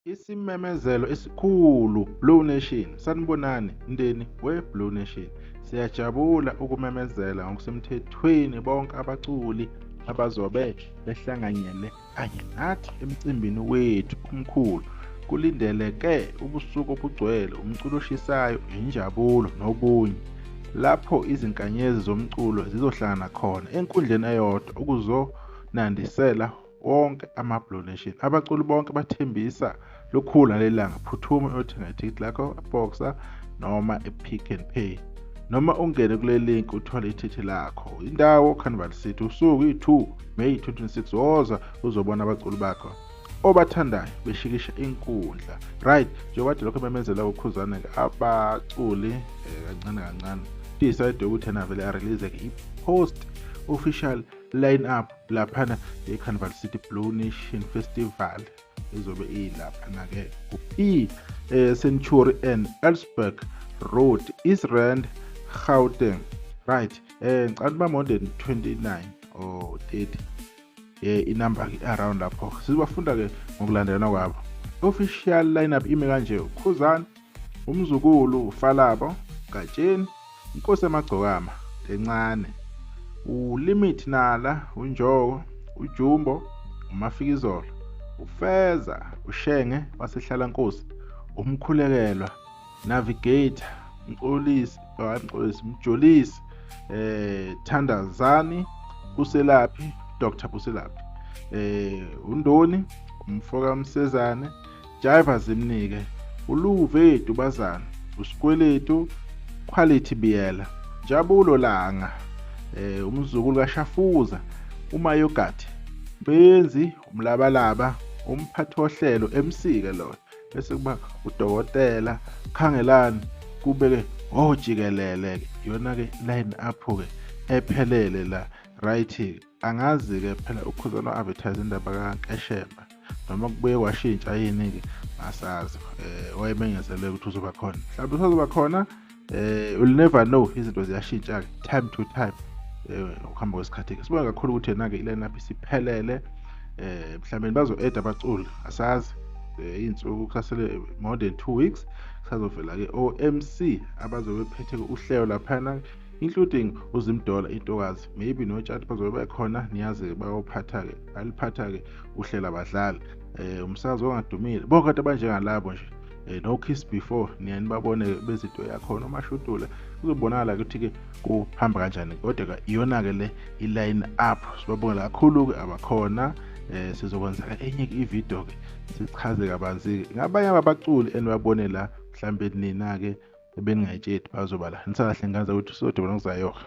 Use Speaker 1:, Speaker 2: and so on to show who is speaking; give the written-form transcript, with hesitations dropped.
Speaker 1: Isimemezelo esikhulu Blue Nation, sanibonani mndeni we-Blue Nation. Siyajabula ukumemezela ngokusemthethweni bonke abaculi abazobe behlanganyele kanye nathi emcimbini wethu omkhulu. Kulindeleke ubusuku obugcwele, umculo oshisayo, injabulo nobunye. Lapho izinkanyezi zomculo zizohlangana khona enkundleni eyodwa ukuzonandisela wonke ama-Blue Nation. Abaculi bonke bathembisa lukhulu nalelanga. Phuthuma uyothenga ithikithi lakho eBoxer noma ePick n Pay, noma ungene kule link uthole ithikithi lakho. Indawo Carnival City, usuku i-2 May 2026. Woza uzobona abaculi bakho obathandayo beshikisha inkundla. Right, njengoba lokho bemenzela ukhuzane abaculi kancane kancane. Decide ukuthi navele arelease i-post official line-up laphana e-Carnival City Blue Nation Festival izobe ilaphana-ke ku-P Century and Elsburg Road, East Rand, Gauteng. Right, ngicabanga uba more than 29 or 30 inamba-ke around lapho. Sizobafunda-ke ngokulandelana kwabo. Official line-up ime kanje: uKhuzani, uMzukulu, uFalabo, Gatsheni, Inkosi Amagcokama, Encane, uLimit Nala, uNjoko, uJumbo, uMafikizolo, uFeza, uShenge wasehlalankosi, uMkhulekelwa, Navigator, Mjolisi, Thandazani, Buselaphi, Dr. Buselaphi, uNdoni, Umfoka Msezane, Jiva Zimnike, uLuve Dubazana, uSikweletu, Quality Biyela, Jabulo Langa, uMzukulu kaShafuza, uMayogathi, Benzi, uMlabalaba, umphathi wohlelo MC-ke lo, bese kuba uDokotela Khangelani, kube-ke ojikelele-ke. Iyona-ke line up-ke ephelele la. Right, angazi-ke phela uKhuzani wa-advertise indaba kaNkeshemba noma kubuye kwashintsha yini-ke asazi. Wayemenyezelwe ukuthi uzoba khona, mhlawumbe uzoba khona. You'll never know, izinto ziyashintsha-ke time to time ukuhamba kwesikhathi-ke. Sibonga kakhulu ukuthi yena-ke i-line-up isiphelele. Mhlawumbe bazo-add abaculi, asazi. Iy'nsuku kusasele more than 2 weeks kusazovela-ke o-MC abazobe bephethe uhlelo laphana, including uZimdola Intokazi, maybe noTshati bazobe bekhona. Niyazi-ke bayophatha-ke, aliphatha-ke uhlelo abadlali. Umsakazo ongadumile bonke abantu abanjengalabo nje, no Kiss Before niye nibabone bezinto yakhona umashudula, kuzobonakala ukuthi-ke kuhamba kanjani. Kodwa-ke iyona-ke le i-line up. Sibabongela kakhulu-ke abakhona. Sizokwenza-ke enye-ke ividiyo-ke sichaze kabanzi ngabanye abaculi enibabone la, mhlawumbe nina-ke beningayitsheti bazoba la. Nisakahle ngazi ukuthi sodwa nokuzayoha.